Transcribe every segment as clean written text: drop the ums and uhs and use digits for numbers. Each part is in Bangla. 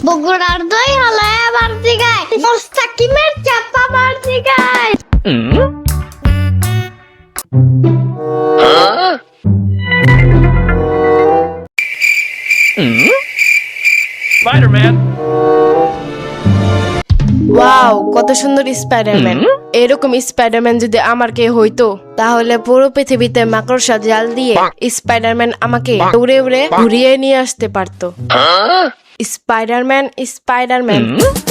বগুড়ার দই হলো এবার জিগায় মোস্তাকিমের চাপা বার জিগায় Spider-Man. ওয়াও, কত সুন্দর স্পাইডারম্যান। এরকম স্পাইডারম্যান যদি আমার কে হইতো তাহলে পুরো পৃথিবীতে মাকড়সা জাল দিয়ে স্পাইডারম্যান আমাকে উড়ে উড়ে ঘুরিয়ে নিয়ে আসতে পারতো। স্পাইডারম্যান স্পাইডারম্যান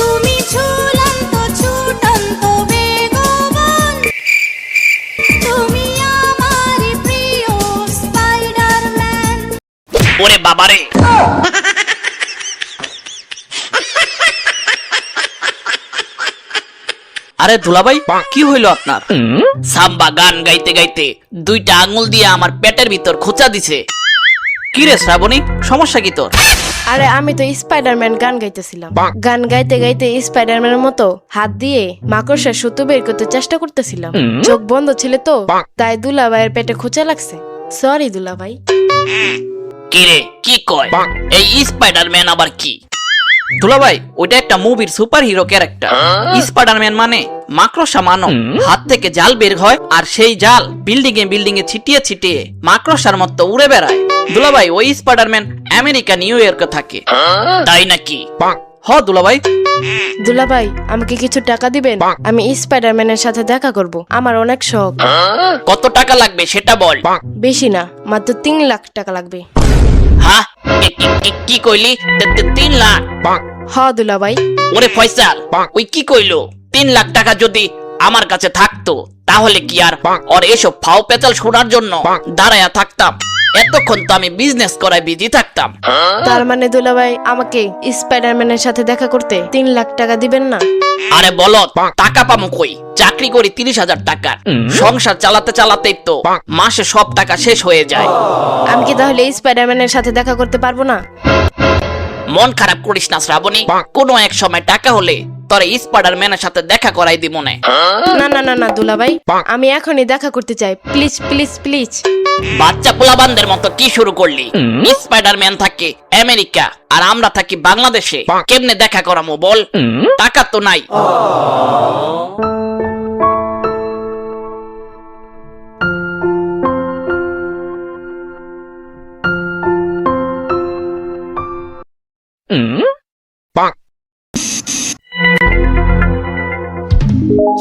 তুমি ঝুলন্ত ছুটন্ত বেগবান তুমি আমার প্রিয় স্পাইডারম্যান। ওরে বাবারে, আরে দুলাভাই কি হইলো আপনার? সাম্বা গান গাইতে গাইতে দুইটা আঙুল দিয়ে আমার পেটের ভিতর খোঁচা দিছে। কি রে শ্রাবণী, সমস্যা কি তোর? আরে আমি তো স্পাইডারম্যান গান গাইতেছিলাম। গান গাইতে গাইতে স্পাইডারম্যানের মতো হাত দিয়ে মাকড়সার সুতো বের করতে চেষ্টা করতেছিলাম। চোখ বন্ধ ছিল তো, তাই দুলাভাইয়ের পেটে খোঁচা লাগছে। সরি দুলাভাই। কি রে, কি কয়? এই স্পাইডারম্যান আবার কি? দুলাভাই, ওইটা একটা মুভির সুপার হিরো ক্যারেক্টার। স্পাইডারম্যান মানে মাকড়সা মানব, হাত থেকে জাল বের হয় আর সেই জাল বিল্ডিং এ ছিটিয়ে ছিটিয়ে মাকড়সার মতো উড়ে বেড়ায়। দুলাভাই, ওই স্পাইডারম্যান আমেরিকা নিউ ইয়র্কে থাকে। তাই নাকি? হ দুলাভাই। দুলাভাই, আমাকে কিছু টাকা দিবেন? আমি স্পাইডারম্যানের সাথে দেখা করব। আমার অনেক শখ। কত টাকা লাগবে সেটা বল। বেশি না, মাত্র 3 লাখ টাকা লাগবে। হ্যাঁ, কি কইলি? 3 লাখ? হ দুলাভাই। ওরে ফয়সাল, ওই কি কইলো? 3 লাখ টাকা যদি আমার কাছে থাকতো তাহলে কি আর ওর এসব ফাও পেঁচাল শোনার জন্য দাঁড়ায়া থাকতাম? এতক্ষণ তো আমি বিজনেস করায় বিজি থাকতাম। তার মানে দুলাভাই আমাকে স্পাইডারম্যানের সাথে দেখা করতে 3 লাখ টাকা দিবেন না? আরে বলো, টাকা পামু কই? চাকরি করি 30,000 টাকার, সংসার চালাতে চালাতেই তো মাসে সব টাকা শেষ হয়ে যায়। আমি কি তাহলে স্পাইডারম্যানের সাথে দেখা করতে পারবো না? মন খারাপ করিস না শ্রাবণী, কোনো এক সময় টাকা হলে তোর স্পাইডারম্যানের সাথে দেখা করাই দিব না। না না না না দুলাভাই, আমি এখনই দেখা করতে চাই। Please please please. বাচ্চা পোলাবানদের মতো কি শুরু করলি? স্পাইডারম্যান থাকে আমেরিকা আর আমরা থাকি বাংলাদেশে, কেমনে দেখা করামো বল? টাকা তো নাই।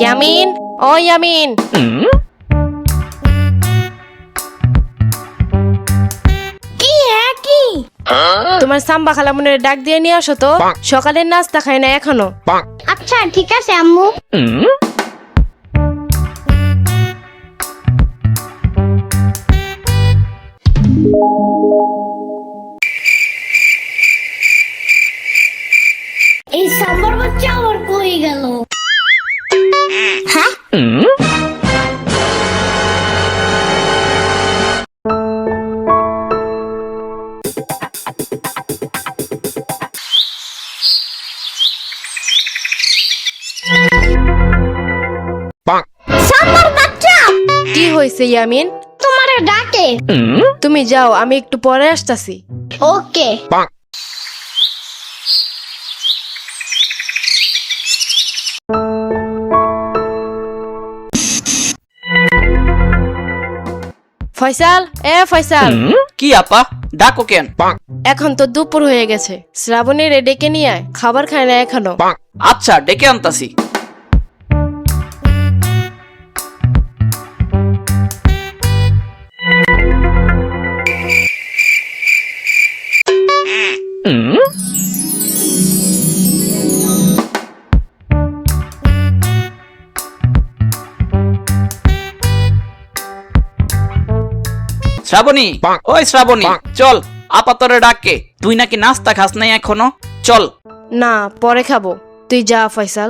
ইয়ামিন, ও ইয়ামিন। কি হ্যাঁ কি তোমার সাম্বা খালামুনের ডাক দিয়ে নিয়ে আসো তো, সকালের নাস্তা খাই না এখনো। আচ্ছা ঠিক আছে আম্মু। এই সাম্বার বাচ্চা আবার কই গেল? হ্যাঁ সাম্বার বাচ্চা কি হয়েছে ইয়ামিন? তোমারে ডাকে। তুমি যাও, আমি একটু পরে আসতাছি। ওকে। ফয়সাল, এ ফয়সাল। কি আপা, ডাকো কেন? এখন তো দুপুর হয়ে গেছে, শ্রাবণীর ডেকে নিয়ে আয়, খাবার খায় না এখনো। আচ্ছা, ডেকে আনতাছি। শ্রাবণী, ওই শ্রাবণী, চল, আপা তোরে ডাকে। তুই নাকি নাস্তা খাস নাই এখনো, চল। না, পরে খাবো, তুই যা ফয়সাল।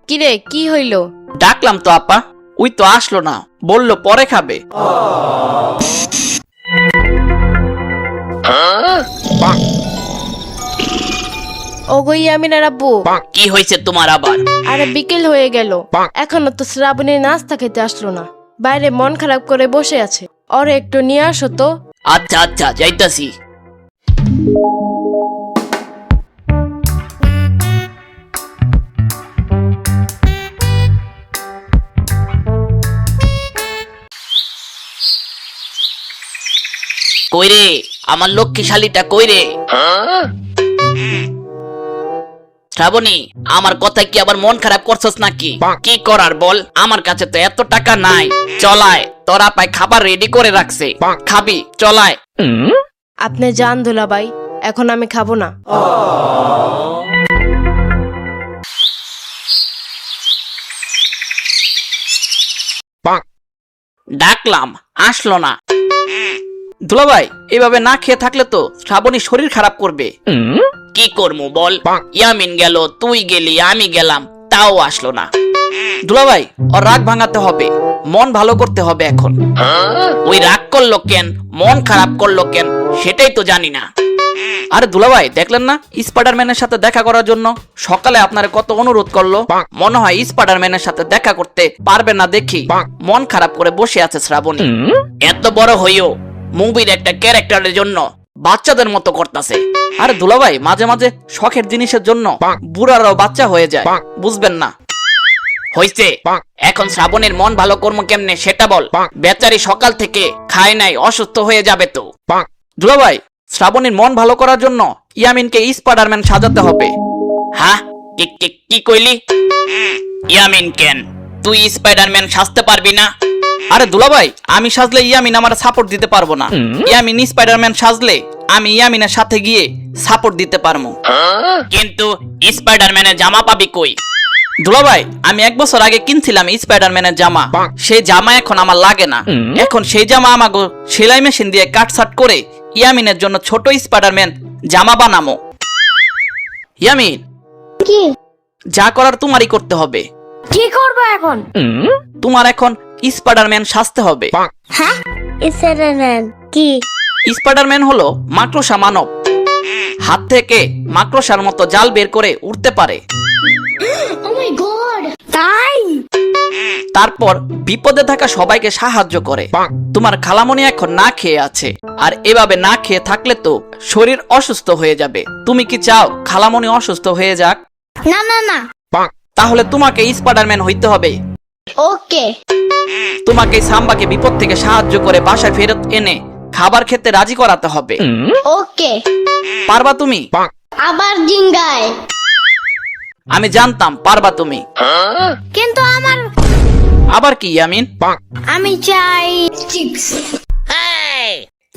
কিরে, কি হইলো? ডাকলাম তো আপা, ওই তো আসলো না, বললো পরে খাবে। ওগো ইয়ামিনের আব্বু। কি হয়েছে তোমার আবার? আরে বিকেল হয়ে গেল, এখনো তো শ্রাবণীর নাস্তা খেতে আসলো না। বাইরে মন খারাপ করে বসে আছে, ওরে একটু নিয়ে আসো তো। আচ্ছা আচ্ছা, যাইতাছি। কইরে আমার লক্ষ্মী শালীটা কইরে? শ্রাবণী, আমার কথা কি আবার মন খারাপ করছস নাকি? কি করার বল, আমার কাছে তো এত টাকা নাই। চলায়, তোরা পায় খাবার রেডি করে রাখছে, খাবি? চলায়। আপনি যান দুলাভাই, এখন আমি খাবো না। ডাকলাম, আসলো না। দুলাভাই, এভাবে না খেয়ে থাকলে তো শ্রাবণী শরীর খারাপ করবে। কি করবো বল, ইয়ামিন গেল, তুই গেলি, আমি গেলাম, তাও আসলো না। দুলাভাই, ওর রাগ ভাঙাতে হবে, মন ভালো করতে হবে এখন। ওই রাগ করলো কেন, মন খারাপ করলো কেন, সেটাই তো জানি না। আরে দুলাভাই, দেখলেন না স্পাইডারম্যানের সাথে দেখা করার জন্য সকালে আপনার কত অনুরোধ করলো। মনে হয় স্পাইডারম্যানের সাথে দেখা করতে পারবে না দেখি মন খারাপ করে বসে আছে শ্রাবণী। এত বড় হইও মুভির একটা ক্যারেক্টারের জন্য বাচ্চাদের মতো করতেছে। আরে দুলাভাই, মাঝে মাঝে শখের জিনিসের জন্য বুড়ারাও বাচ্চা হয়ে যায়, বুঝবেন না? হইছে, এখন শ্রাবণীর মন ভালো কর্ম কেমনে সেটা বল। বেচারি সকাল থেকে খায় নাই, অসুস্থ হয়ে যাবে তো। দুলাভাই, শ্রাবণীর মন ভালো করার জন্য ইয়ামিনকে স্পাইডারম্যান সাজাতে হবে। হ্যাঁ, কি কইলি? ইয়ামিন কেন, তুই স্পাইডারম্যান সাজতে পারবি না? আরে দুলাভাই, আমি সাজলে ইয়ামিন আমার সাপোর্ট দিতে পারবো না। ইয়ামিন স্পাইডারম্যান সাজলে আমি ইয়ামিনের সাথে গিয়ে সাপোর্ট দিতে পারবো। কিন্তু স্পাইডারম্যানের জামা পাবি কই? দুলাভাই, আমি 1 বছর আগে কিনছিলাম স্পাইডারম্যানের জামা, সেই জামা এখন আমার লাগে না। এখন সেই জামা আমাকে সেলাই মেশিন দিয়ে কাটছাট করে ইয়ামিনের জন্য ছোট স্পাইডারম্যান জামা বানামো। ইয়ামিন, কি যা করার তোমারই করতে হবে। কি করবো এখন? তোমার এখন স্পাইডারম্যান সাজতে হবে। হ্যাঁ, স্পাইডারম্যান কি? স্পাইডারম্যান হলো মাকড়সা মানব, হাত থেকে মাকড়সার মতো জাল বের করে উড়তে পারে। ও মাই গড, তাই? তারপর বিপদে থাকা সবাইকে সাহায্য করে। তোমার খালামণি এখন না খেয়ে আছে, আর এভাবে না খেয়ে থাকলে তো শরীর অসুস্থ হয়ে যাবে। তুমি কি চাও খালামণি অসুস্থ হয়ে যাক? না না না। তাহলে তোমাকে স্পাইডারম্যান হইতে হবে। ওকে। তোমাকে সাম্বাকে বিপদ থেকে সাহায্য করে বাসায় ফেরত এনে খাবার খেতে রাজি করাতে হবে। ওকে। পারবা তুমি? আবার জিঙ্গায়। আমি জানতাম পারবা তুমি। কিন্তু আমার আবার কি ইয়ামিন? আমি চাই চিপস।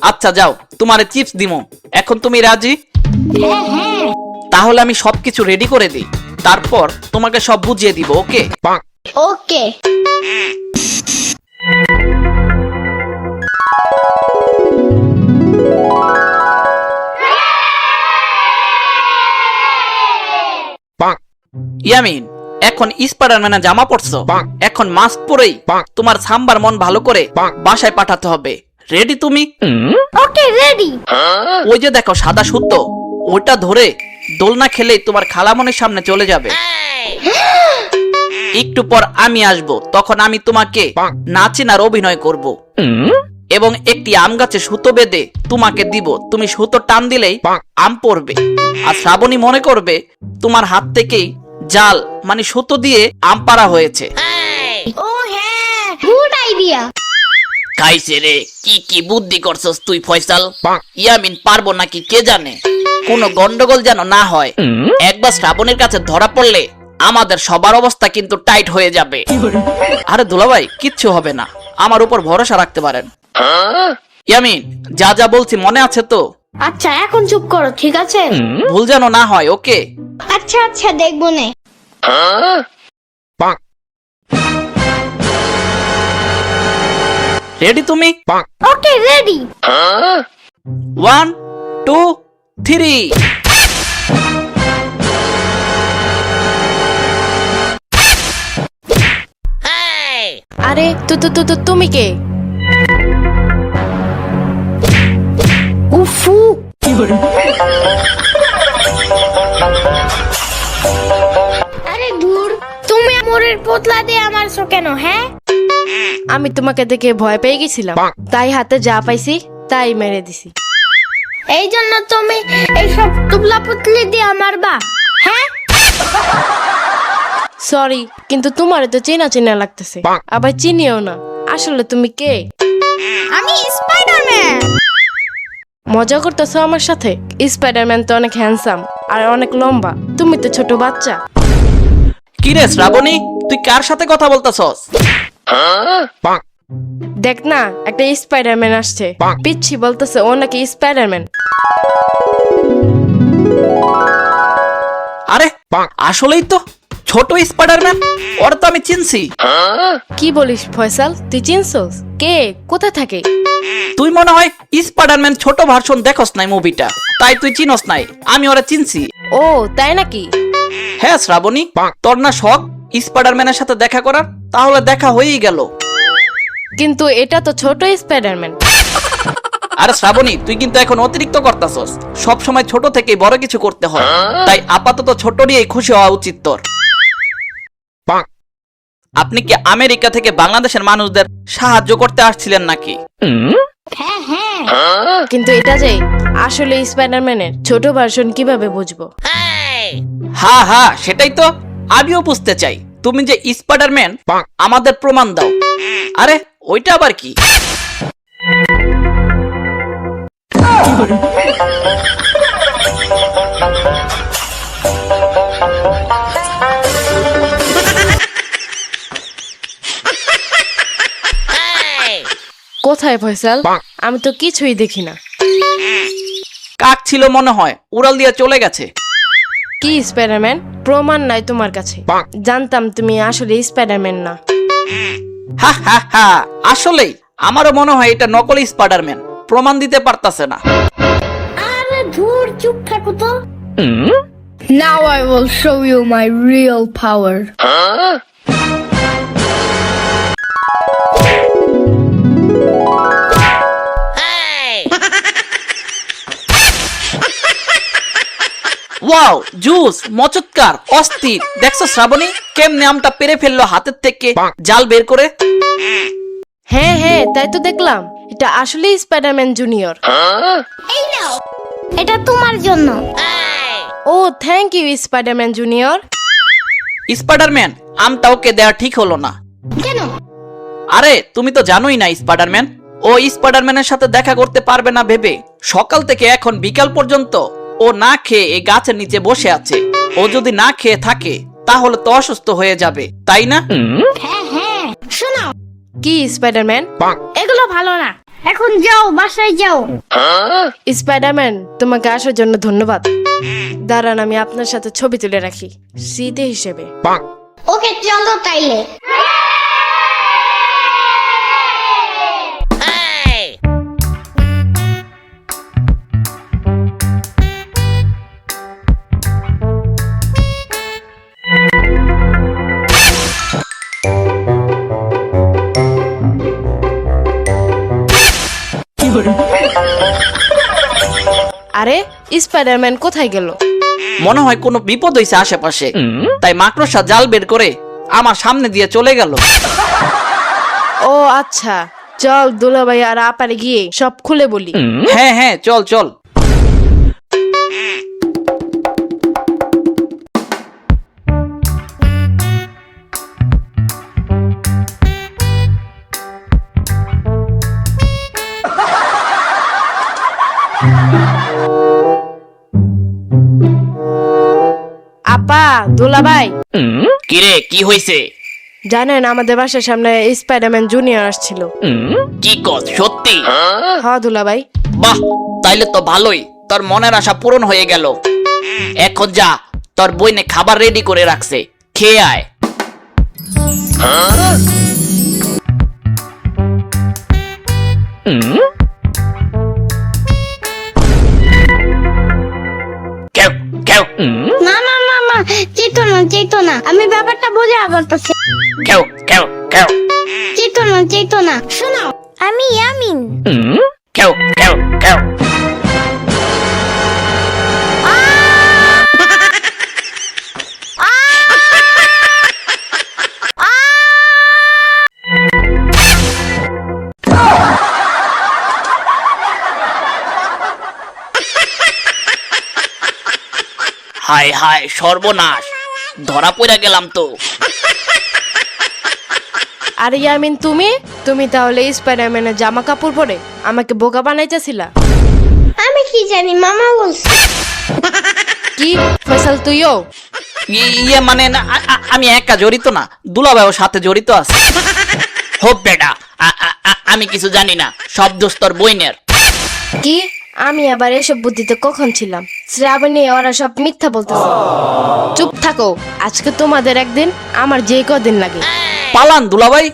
আচ্ছা যাও, তোমারে চিপস দিমো। এখন তুমি রাজি? হ্যাঁ হ্যাঁ। তাহলে আমি সবকিছু রেডি করে দিই, তারপর তোমাকে সব বুঝিয়ে দিব। ওকে? ওকে। ইয়ামিন, এখন স্পাইডারম্যানের জামা পরছো, এখন মাস্ক পরেই তোমার সাম্বার মন ভালো করে বাসায় পাঠাতে হবে। রেডি তুমি? ওকে, রেডি। ওই যে দেখো সাদা সুতো, ওটা ধরে দোলনা খেলেই তোমার খালামনির সামনে চলে যাবে। একটু পর আমি আসব, তখন আমি তোমাকে নাচিনার অভিনয় করব এবং একটি আম গাছে সুতো বেঁধে তোমাকে দিব। তুমি সুতো টান দিলেই আম পড়বে, আর শ্রাবণী মনে করবে তোমার হাত থেকেই জাল মানে সুতো দিয়ে আম পাড়া হয়েছে। ও হ্যাঁ, গুড আইডিয়া। খাইছে রে, কি বুদ্ধি করছস তুই ফয়সাল। ইয়ামিন পারবো নাকি কে জানে, কোনো গন্ডগোল যেন না হয়। একবার শ্রাবণীর কাছে ধরা পড়লে আমাদের সবার অবস্থা কিন্তু টাইট হয়ে যাবে। আরে দুলাভাই, কিচ্ছু হবে না, আমার উপর ভরসা রাখতে পারেন। ইয়ামিন, যা যা বলছি মনে আছে তো? আচ্ছা, এখন চুপ করো, ঠিক আছে? ভুল যেন না হয়। ওকে? আচ্ছা আচ্ছা, দেখবো নে। রেডি তুমি? ওকে, রেডি। 1 2 3। আরে তুমি কে? উফু। আরে দূর, তুমি মোরের পোতলা দিয়ে আমারছো কেন? হ্যাঁ, আমি তোমাকে দেখে ভয় পেয়ে গেছিলাম, তাই হাতে যা পাইছি তাই মেরে দিছি। এই জন্য তুমি এইসব টুপলা পুতলি দিয়ে মারবা? হ্যাঁ, সরি, কিন্তু তোমার তো চেনা চেনা লাগতেছে, আবার চিনিও না। আসলে তুমি কে? আমি স্পাইডারম্যান। মজা করতেছো আমার সাথে? স্পাইডারম্যান তো অনেক হ্যান্ডসাম আর অনেক লম্বা, তুমি তো ছোট বাচ্চা। কি রে শ্রাবণী, তুই কার সাথে কথা বলতেছস? দেখ না, একটা স্পাইডারম্যান আসছে। পিচ্ছি বলতেছে ও নাকি স্পাইডারম্যান। আরে আসলেই তো ছোট স্পাইডারম্যান, ওর তো আমি চিনছি। কি বলিস ফয়সাল, তুই চিনছস? কে, কোথায় থাকে? তুই মনে হয় স্পাইডারম্যান ছোট ভার্সন দেখোস নাই মুভিটা, তাই তুই চিনস নাই। আমি ওরা চিনছি। ও তাই নাকি? হ্যাঁ শ্রাবণী, তোর না শখ স্পাইডারম্যানের সাথে দেখা করার? তাহলে দেখা হয়েই গেল। কিন্তু এটা তো ছোট স্পাইডারম্যান। আরে শ্রাবণী, তুই কিন্তু এখন অতিরিক্ত করতাছস। সব সময় ছোট থেকে বড় কিছু করতে হয়, তাই আপাতত ছোট নিয়েই খুশি হওয়া উচিত তোর। আপনি কি আমেরিকা থেকে বাংলাদেশের মানুষদের সাহায্য করতে আসছিলেন নাকি? হ্যাঁ হ্যাঁ, কিন্তু এটা যে আসলে স্পাইডারম্যানের ছোট ভার্সন কিভাবে বুঝবো? হ্যাঁ হ্যাঁ, সেটাই তো আমিও বুঝতে চাই। তুমি যে স্পাইডারম্যান, আমাদের প্রমাণ দাও। আরে ওইটা আবার কি? কোথায় ফয়সাল? আমি তো কিছুই দেখি না। কাক ছিল মনে হয়, উড়াল দিয়ে চলে গেছে। কি স্পাইডারম্যান, প্রমাণ নাই তোমার কাছে? জানতাম তুমি আসলে স্পাইডারম্যান না। হা হা হা, আসলেই আমারও মনে হয় এটা নকল স্পাইডারম্যান, প্রমাণ দিতে পারতাছে না। আরে ধুর, চুপ থাকো তো। Now I will show you my real power. Wow, juice, মচৎকার, অস্থির। দেখছো শ্রাবণী কেমনে আমটা পেরে ফেললো হাতের থেকে জাল বের করে? হ্যাঁ হ্যাঁ, তাই তো দেখলাম। এটা আসলে স্পাইডারম্যান জুনিয়র। এই নাও, এটা তোমার জন্য। Oh thank you Spiderman junior. Spiderman, আমটা ওকে দেওয়া ঠিক হলো না। কেন? আরে তুমি তো জানোই না স্পাইডারম্যান, ও স্পাইডারম্যানের সাথে দেখা করতে পারবে না ভেবে সকাল থেকে এখন বিকাল পর্যন্ত ও না খেয়ে এই গাছের নিচে বসে আছে। ও যদি না খেয়ে থাকে তাহলে তো অসুস্থ হয়ে যাবে, তাই না? হ্যাঁ হ্যাঁ, শোনো, কি স্পাইডারম্যান? এগুলো ভালো না, এখন যাও, বাসায় যাও। স্পাইডারম্যান, তোমাকে আসার জন্য ধন্যবাদ। দাঁড়ান, আমি আপনার সাথে ছবি তুলে রাখি স্মৃতি হিসেবে। ওকে চলো তাইলে। আরে স্পাইডারম্যান কোথায় গেল? মনে হয় কোনো বিপদ হয়েছে আশেপাশে, তাই মাকড়সা জাল বের করে আমার সামনে দিয়ে চলে গেল। ও আচ্ছা, চল দুলাভাই আর আপারে গিয়ে সব খুলে বলি। হ্যাঁ হ্যাঁ, চল চল। আপা, দুলাভাই, কিরে কি হয়েছে? জানেন আমাদের বাসার সামনে স্পাইডারম্যান জুনিয়র আসছিল। কি কস, সত্যি? হ্যাঁ দুলাভাই। বাহ, তাইলে তো ভালোই, তোর মনের আশা পূরণ হয়ে গেল। এখন যা, তোর বইনে খাবার রেডি করে রাখছে, খেয়ে আয়। কেউ কেউ না না না না, চেতো না চেতো না, আমি ব্যাপারটা বোঝা বলতেছি। কেউ কেউ কেউ চেতো না, শোনো, আমি ইয়ামিন। কেউ কেউ কেউ হায় হায় সর্বনাশ, ধরা পড়ে গেলাম তো। আর ইয়ামিন, তুমি তাহলে স্পাইডারম্যানের জামা কাপড় পরে আমাকে বোকা বানাইতেছিলা? আমি কি জানি, মামা বলছে। কি ফয়সাল, তুইও? ইয়ে মানে না, আমি একা জড়িত না, দুলাভাইও সাথে জড়িত আছে। হোপ বেটা, আমি কিছু জানি না, সব দোষ তোর বইনের। কি? আমি আবার এসব বুদ্ধিতে কখন ছিলাম? শ্রাবণী, ওরা সব মিথ্যা বলতেছে। চুপ থাকো, আজকে তোমাদের একদিন, আমার যে কদিন লাগে। পালান দুলাভাই।